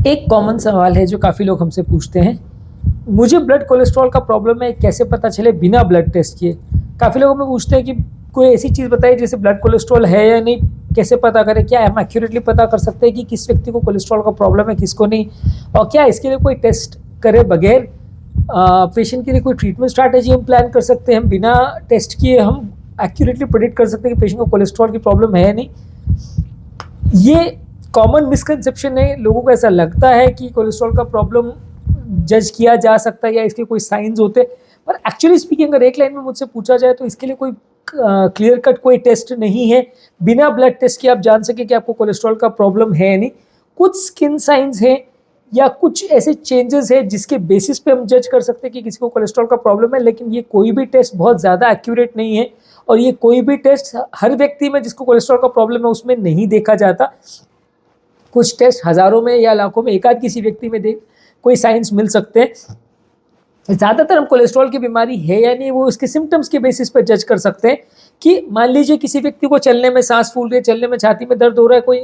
एक कॉमन सवाल है जो काफ़ी लोग हमसे पूछते हैं, मुझे ब्लड कोलेस्ट्रॉल का प्रॉब्लम है, कैसे पता चले बिना ब्लड टेस्ट किए। काफ़ी लोग हमें पूछते हैं कि कोई ऐसी चीज़ बताइए जिससे ब्लड कोलेस्ट्रॉल है या नहीं, कैसे पता करें, क्या हम एक्यूरेटली पता कर सकते हैं कि किस व्यक्ति को कोलेस्ट्रॉल का प्रॉब्लम है, किसको नहीं, और क्या इसके लिए कोई टेस्ट करे बगैर पेशेंट के लिए कोई ट्रीटमेंट स्ट्रैटेजी हम प्लान कर सकते हैं। हम बिना टेस्ट किए हम एक्यूरेटली प्रेडिक्ट कर सकते हैं कि पेशेंट को कोलेस्ट्रॉल की प्रॉब्लम है या नहीं। ये कॉमन मिसकंसेप्शन है। लोगों को ऐसा लगता है कि कोलेस्ट्रॉल का प्रॉब्लम जज किया जा सकता है या इसके कोई साइंस होते, पर एक्चुअली स्पीकिंग अगर एक लाइन में मुझसे पूछा जाए तो इसके लिए कोई क्लियर कट कोई टेस्ट नहीं है बिना ब्लड टेस्ट के आप जान सके कि आपको कोलेस्ट्रॉल का प्रॉब्लम है या नहीं। कुछ स्किन साइंस हैं या कुछ ऐसे चेंजेस है जिसके बेसिस पे हम जज कर सकते हैं कि किसी को कोलेस्ट्रॉल का प्रॉब्लम है, लेकिन ये कोई भी टेस्ट बहुत ज़्यादा एक्यूरेट नहीं है और ये कोई भी टेस्ट हर व्यक्ति में जिसको कोलेस्ट्रॉल का प्रॉब्लम है उसमें नहीं देखा जाता। कुछ टेस्ट हज़ारों में या लाखों में एकाध किसी व्यक्ति में कोई साइंस मिल सकते हैं। ज़्यादातर हम कोलेस्ट्रॉल की बीमारी है या नहीं वो उसके सिम्टम्स के बेसिस पर जज कर सकते हैं कि मान लीजिए किसी व्यक्ति को चलने में सांस फूल रही है, चलने में छाती में दर्द हो रहा है, कोई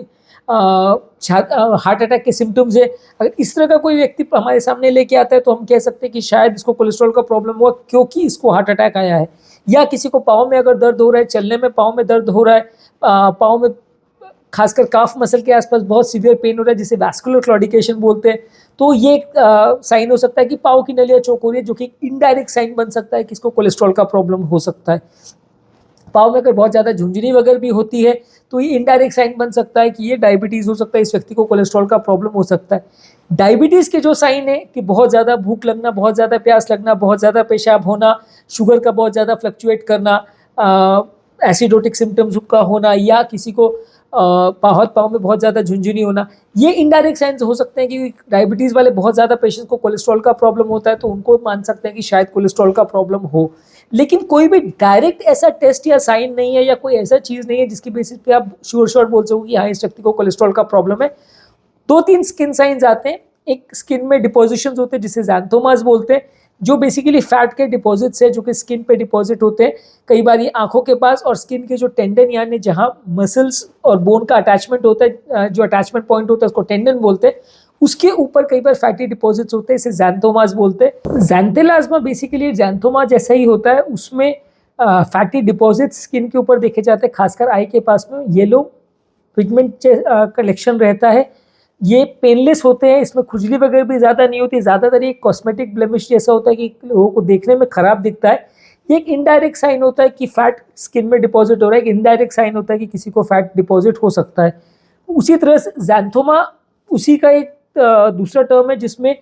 हार्ट अटैक के सिम्टम्स है। अगर इस तरह का कोई व्यक्ति हमारे सामने लेके आता है तो हम कह सकते हैं कि शायद इसको कोलेस्ट्रॉल का प्रॉब्लम हुआ क्योंकि इसको हार्ट अटैक आया है। या किसी को पाँव में अगर दर्द हो रहा है, चलने में पाँव में दर्द हो रहा है, पाँव में खासकर काफ मसल के आसपास बहुत सीवियर पेन हो रहा है जिसे वैस्कुलर क्लॉडिकेशन बोलते हैं, तो ये एक साइन हो सकता है कि पाँव की नलियाँ चौक हो रही है, जो कि इनडायरेक्ट साइन बन सकता है कि इसको कोलेस्ट्रॉल का प्रॉब्लम हो सकता है। पाँव में अगर बहुत ज़्यादा झुंझुनी वगैरह भी होती है तो ये इनडायरेक्ट साइन बन सकता है कि ये डायबिटीज़ हो सकता है, इस व्यक्ति को कोलेस्ट्रॉल का प्रॉब्लम हो सकता है। डायबिटीज़ के जो साइन है कि बहुत ज़्यादा भूख लगना, बहुत ज़्यादा प्यास लगना, बहुत ज़्यादा पेशाब होना, शुगर का बहुत ज़्यादा फ्लक्चुएट करना, एसिडोटिक सिम्टम्स का होना, या किसी को पाँव में बहुत ज़्यादा झुंझुनी होना, ये इनडायरेक्ट साइंस हो सकते हैं कि डायबिटीज़ वाले बहुत ज़्यादा पेशेंट्स को कोलेस्ट्रॉल का प्रॉब्लम होता है, तो उनको मान सकते हैं कि शायद कोलेस्ट्रॉल का प्रॉब्लम हो। लेकिन कोई भी डायरेक्ट ऐसा टेस्ट या साइन नहीं है या कोई ऐसा चीज़ नहीं है जिसकी बेसिस पे आप श्योर बोल सको कि हाँ इस व्यक्ति को कोलेस्ट्रॉल का प्रॉब्लम है। 2-3 स्किन साइंस आते हैं। एक स्किन में डिपोजिशंस होते हैं जिसे ज़ैंथोमास बोलते हैं, जो बेसिकली फैट के डिपॉजिट्स है जो कि स्किन पे डिपॉजिट होते हैं। कई बार ये आंखों के पास और स्किन के जो टेंडन यानी जहाँ मसल्स और बोन का अटैचमेंट होता है, जो अटैचमेंट पॉइंट होता है उसको टेंडन बोलते हैं, उसके ऊपर कई बार फैटी डिपॉजिट्स होते हैं, इसे ज़ैंथोमास बोलते हैं। ज़ैंथेलाज्मा बेसिकली ज़ैंथोमा जैसा ही होता है, उसमें फैटी डिपॉजिट्स स्किन के ऊपर देखे जाते हैं, खासकर आई के पास में येलो पिगमेंट कलेक्शन रहता है। ये पेनलेस होते हैं, इसमें खुजली वगैरह भी ज़्यादा नहीं होती। ज़्यादातर ये कॉस्मेटिक ब्लेमिश जैसा होता है कि लोगों को देखने में ख़राब दिखता है। ये एक इनडायरेक्ट साइन होता है कि फैट स्किन में डिपॉजिट हो रहा है, एक इनडायरेक्ट साइन होता है कि किसी को फैट डिपॉजिट हो सकता है। उसी तरह से ज़ैंथोमा उसी का एक दूसरा टर्म है जिसमें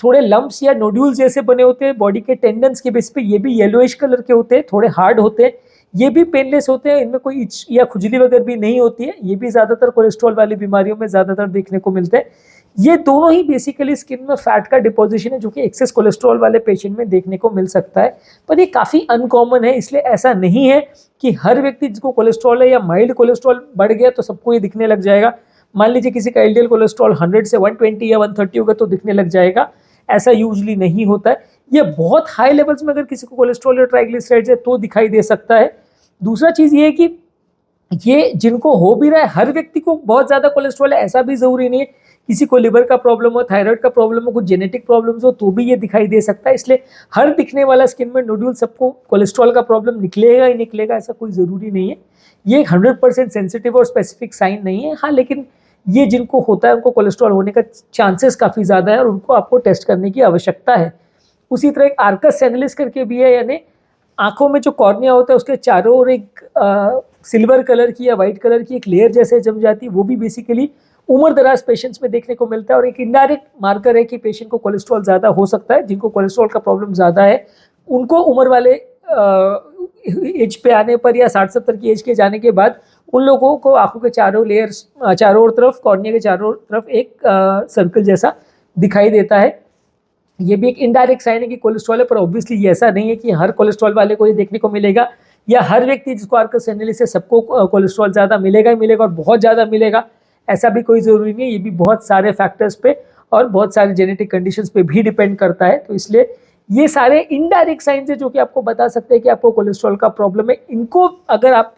थोड़े लम्प्स या नोड्यूल्स जैसे बने होते हैं बॉडी के टेंडन्स के बेस पे। ये भी येलोइश कलर के होते हैं, थोड़े हार्ड होते हैं, ये भी पेनलेस होते हैं, इनमें कोई इच या खुजली वगैरह भी नहीं होती है। ये भी ज़्यादातर कोलेस्ट्रॉल वाली बीमारियों में ज़्यादातर देखने को मिलते हैं। ये दोनों ही बेसिकली स्किन में फैट का डिपोजिशन है जो कि एक्सेस कोलेस्ट्रॉल वाले पेशेंट में देखने को मिल सकता है, पर ये काफ़ी अनकॉमन है। इसलिए ऐसा नहीं है कि हर व्यक्ति जिसको कोलेस्ट्रॉल है या माइल्ड कोलेस्ट्रॉल बढ़ गया तो सबको ये दिखने लग जाएगा। मान लीजिए किसी का एलडीएल कोलेस्ट्रॉल 100 से 120 या 130 होगा तो दिखने लग जाएगा, ऐसा यूजली नहीं होता है। ये बहुत हाई लेवल्स में अगर किसी को कोलेस्ट्रॉल या ट्राइग्लिसराइड्स है तो दिखाई दे सकता है। दूसरा चीज़ ये है कि ये जिनको हो भी रहा है, हर व्यक्ति को बहुत ज़्यादा कोलेस्ट्रॉल है ऐसा भी ज़रूरी नहीं है। किसी को लिवर का प्रॉब्लम हो, थायराइड का प्रॉब्लम हो, कुछ जेनेटिक प्रॉब्लम्स हो तो भी ये दिखाई दे सकता है। इसलिए हर दिखने वाला स्किन में नोड्यूल सबको कोलेस्ट्रॉल का प्रॉब्लम निकलेगा ही निकलेगा ऐसा कोई ज़रूरी नहीं है। ये 100% सेंसिटिव और स्पेसिफिक साइन नहीं है। हाँ, लेकिन ये जिनको होता है उनको कोलेस्ट्रॉल होने का चांसेस काफ़ी ज़्यादा है और उनको आपको टेस्ट करने की आवश्यकता है। उसी तरह एक आर्कस सेनिलिस करके भी है, यानी आंखों में जो कॉर्निया होता है उसके चारों ओर एक सिल्वर कलर की या वाइट कलर की एक लेयर जैसे जम जाती है, वो भी बेसिकली उम्र दराज पेशेंट्स में देखने को मिलता है और एक इनडायरेक्ट मार्कर है कि पेशेंट को कोलेस्ट्रॉल ज़्यादा हो सकता है। जिनको कोलेस्ट्रॉल का प्रॉब्लम ज़्यादा है उनको उम्र वाले एज पे आने पर या 60-70 की एज के जाने के बाद उन लोगों को आंखों के चारों लेयर्स, चारों तरफ कॉर्निया के चारों तरफ एक सर्कल जैसा दिखाई देता है। ये भी एक इनडायरेक्ट साइन है कि कोलेस्ट्रॉल है, पर ऑब्वियसली ये ऐसा नहीं है कि हर कोलेस्ट्रॉल वाले को ये देखने को मिलेगा या हर व्यक्ति जिसको आर्कस सेनिलिस है सबको कोलेस्ट्रॉल ज़्यादा मिलेगा ही मिलेगा और बहुत ज़्यादा मिलेगा, ऐसा भी कोई ज़रूरी नहीं है। ये भी बहुत सारे फैक्टर्स पे और बहुत सारे जेनेटिक कंडीशंस पे भी डिपेंड करता है। तो इसलिए ये सारे इनडायरेक्ट साइंस है जो कि आपको बता सकते हैं कि आपको कोलेस्ट्रॉल का प्रॉब्लम है। इनको अगर आप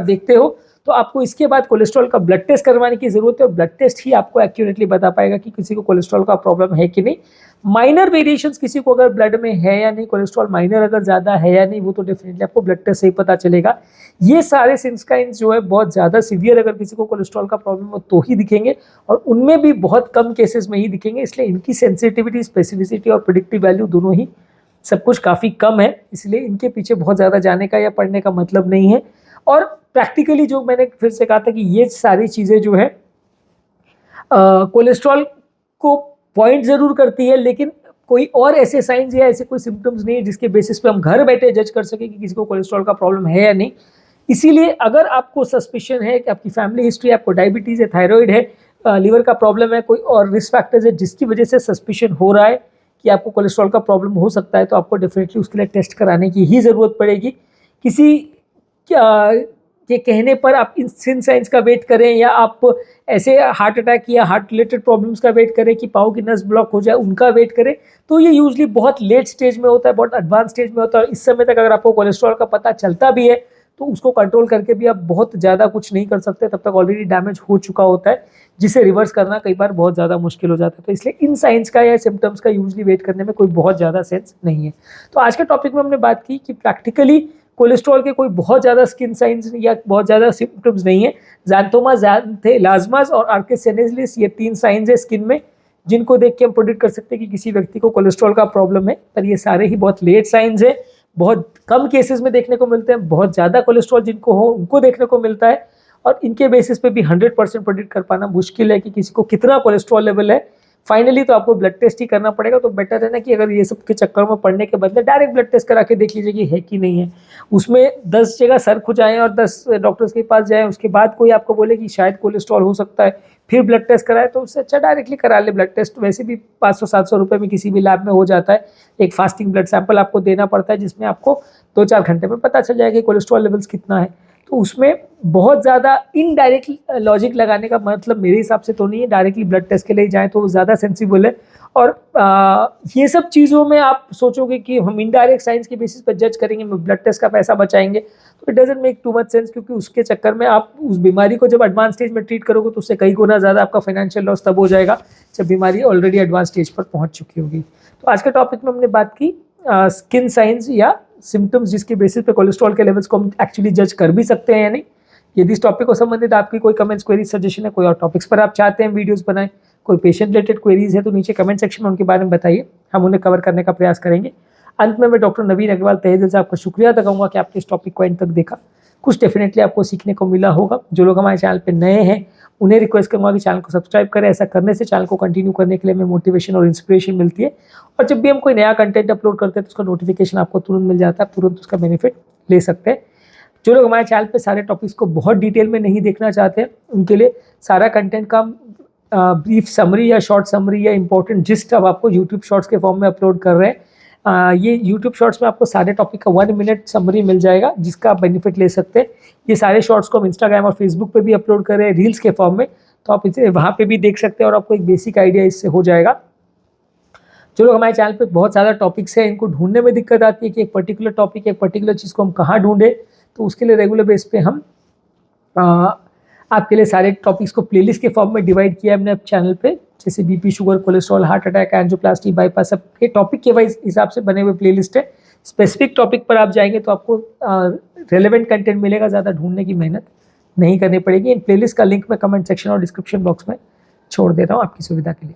देखते हो तो आपको इसके बाद कोलेस्ट्रॉल का ब्लड टेस्ट करवाने की ज़रूरत है और ब्लड टेस्ट ही आपको एक्यूरेटली बता पाएगा कि किसी को कोलेस्ट्रॉल का प्रॉब्लम है कि नहीं। माइनर वेरिएशंस किसी को अगर ब्लड में है या नहीं, कोलेस्ट्रॉल माइनर अगर ज़्यादा है या नहीं, वो तो डेफिनेटली आपको ब्लड टेस्ट से ही पता चलेगा। ये सारे सिम्पटम्स जो है बहुत ज़्यादा सीवियर अगर किसी को कोलेस्ट्रॉल का प्रॉब्लम हो तो ही दिखेंगे, और उनमें भी बहुत कम केसेस में ही दिखेंगे, इसलिए इनकी सेंसिटिविटी, स्पेसिफिसिटी और प्रेडिक्टिव वैल्यू दोनों ही सब कुछ काफ़ी कम है, इसलिए इनके पीछे बहुत ज़्यादा जाने का या पढ़ने का मतलब नहीं है। और प्रैक्टिकली जो मैंने फिर से कहा था कि ये सारी चीज़ें जो है कोलेस्ट्रॉल को पॉइंट ज़रूर करती है, लेकिन कोई और ऐसे साइंस या ऐसे कोई सिम्टम्स नहीं है जिसके बेसिस पे हम घर बैठे जज कर सकें कि किसी को कोलेस्ट्रॉल का प्रॉब्लम है या नहीं। इसीलिए अगर आपको सस्पिशन है कि आपकी फैमिली हिस्ट्री, आपको डायबिटीज़ है, थायराइड है, लीवर का प्रॉब्लम है, कोई और रिस्क फैक्टर्स है जिसकी वजह से सस्पिशन हो रहा है कि आपको कोलेस्ट्रॉल का प्रॉब्लम हो सकता है, तो आपको डेफिनेटली उसके लिए टेस्ट कराने की ही ज़रूरत पड़ेगी। किसी के कहने पर आप इन साइंस का वेट करें या आप ऐसे हार्ट अटैक या हार्ट रिलेटेड प्रॉब्लम्स का वेट करें कि पाँव की नस ब्लॉक हो जाए उनका वेट करें, तो ये यूजली बहुत लेट स्टेज में होता है, बहुत एडवांस स्टेज में होता है। इस समय तक अगर आपको कोलेस्ट्रॉल का पता चलता भी है तो उसको कंट्रोल करके भी आप बहुत ज़्यादा कुछ नहीं कर सकते, तब तक ऑलरेडी डैमेज हो चुका होता है, जिसे रिवर्स करना कई बार बहुत ज़्यादा मुश्किल हो जाता है। तो इसलिए इन साइंस का या सिम्टम्स का यूजली वेट करने में कोई बहुत ज़्यादा सेंस नहीं है। तो आज के टॉपिक में हमने बात की कि प्रैक्टिकली कोलेस्ट्रॉल के कोई बहुत ज़्यादा स्किन साइंस या बहुत ज़्यादा सिम्टम्स नहीं है। ज़ैंथोमा, ज़ैंथेलाज्मास और आर्किस सेनेलिस, ये 3 साइंस है स्किन में जिनको देख के हम प्रेडिक्ट कर सकते हैं कि किसी व्यक्ति को कोलेस्ट्रॉल का प्रॉब्लम है, पर ये सारे ही बहुत लेट साइंस है, बहुत कम केसेस में देखने को मिलते हैं। बहुत ज़्यादा कोलेस्ट्रॉल जिनको हो उनको देखने को मिलता है, और इनके बेसिस पे भी 100% प्रेडिक्ट कर पाना मुश्किल है कि किसी को कितना कोलेस्ट्रॉल लेवल है। फाइनली तो आपको ब्लड टेस्ट ही करना पड़ेगा। तो बेटर है ना कि अगर ये सब के चक्कर में पड़ने के बदले डायरेक्ट ब्लड टेस्ट करा के देख लीजिए कि है कि नहीं है। उसमें 10 जगह सर खुजाएं और 10 डॉक्टर्स के पास जाएं, उसके बाद कोई आपको बोले कि शायद कोलेस्ट्रॉल हो सकता है, फिर ब्लड टेस्ट कराए, तो उससे अच्छा डायरेक्टली करा ले ब्लड टेस्ट। वैसे भी 500-700 रुपये में किसी भी लैब में हो जाता है। एक फास्टिंग ब्लड सैंपल आपको देना पड़ता है जिसमें आपको 2-4 घंटे में पता चल जाएगा कि कोलेस्ट्रॉल लेवल्स कितना है। तो उसमें बहुत ज़्यादा इनडायरेक्ट लॉजिक लगाने का मतलब मेरे हिसाब से तो नहीं है। डायरेक्टली ब्लड टेस्ट के लिए जाएँ तो वो ज़्यादा सेंसिबल है। और ये सब चीज़ों में आप सोचोगे कि हम इनडायरेक्ट साइंस के बेसिस पर जज करेंगे, ब्लड टेस्ट का पैसा बचाएंगे, तो it doesn't make too much sense, क्योंकि उसके चक्कर में आप उस बीमारी को जब एडवांस स्टेज में ट्रीट करोगे तो उससे कई गुना ज़्यादा आपका फाइनेंशियल लॉस तब हो जाएगा जब बीमारी ऑलरेडी एडवांस स्टेज पर पहुँच चुकी होगी। तो आज के टॉपिक में हमने बात की स्किन साइंस या सिम्टम्स जिसके बेसिस पे कोलेस्ट्रॉल के लेवल्स को हम एक्चुअली जज कर भी सकते हैं या नहीं। यदि इस टॉपिक को संबंधित आपकी कोई कमेंट्स, क्वेरीज, सजेशन है, कोई और टॉपिक्स पर आप चाहते हैं वीडियोस बनाएं, कोई पेशेंट रिलेटेड क्वेरीज है, तो नीचे कमेंट सेक्शन में उनके बारे में बताइए, हम उन्हें कवर करने का प्रयास करेंगे। अंत में मैं डॉक्टर नवीन अग्रवाल तहे दिल से आपका शुक्रिया अदा करूँगा कि आपने इस टॉपिक को एंड तक देखा। कुछ डेफिनेटली आपको सीखने को मिला होगा। जो लोग हमारे चैनल पर नए हैं उन्हें रिक्वेस्ट करूँगा कि चैनल को सब्सक्राइब करें। ऐसा करने से चैनल को कंटिन्यू करने के लिए हमें मोटिवेशन और इंस्पिरेशन मिलती है, और जब भी हम कोई नया कंटेंट अपलोड करते हैं तो उसका नोटिफिकेशन आपको तुरंत मिल जाता है, आप तुरंत उसका बेनिफिट ले सकते हैं। जो लोग हमारे चैनल पे सारे टॉपिक्स को बहुत डिटेल में नहीं देखना चाहते हैं उनके लिए सारा कंटेंट का ब्रीफ समरी या शॉर्ट समरी या इंपॉर्टेंट जिस्ट अब आपको यूट्यूब शॉर्ट्स के फॉर्म में अपलोड कर रहे हैं। ये यूट्यूब शॉर्ट्स में आपको सारे टॉपिक का 1 मिनट समरी मिल जाएगा जिसका आप बेनिफिट ले सकते हैं। ये सारे शॉर्ट्स को हम इंस्टाग्राम और फेसबुक पे भी अपलोड कर रहे हैं रील्स के फॉर्म में, तो आप इसे वहाँ पे भी देख सकते हैं और आपको एक बेसिक आइडिया इससे हो जाएगा। जो लोग हमारे चैनल पे बहुत ज़्यादा टॉपिक्स हैं, इनको ढूंढने में दिक्कत आती है कि एक पर्टिकुलर टॉपिक, एक पर्टिकुलर चीज़ को हम कहाँ ढूंढें, तो उसके लिए रेगुलर बेस पे हम आपके लिए सारे टॉपिक्स को प्लेलिस्ट के फॉर्म में डिवाइड किया हमने चैनल पे, जैसे BP, sugar, cholesterol, heart attack, angioplasty, bypass, सब के टॉपिक के वाइज हिसाब से बने हुए प्लेलिस्ट है। स्पेसिफिक टॉपिक पर आप जाएंगे तो आपको रेलेवेंट कंटेंट मिलेगा, ज़्यादा ढूंढने की मेहनत नहीं करनी पड़ेगी। इन प्लेलिस्ट का लिंक मैं कमेंट सेक्शन और डिस्क्रिप्शन बॉक्स में छोड़ दे रहा हूँ आपकी सुविधा के लिए।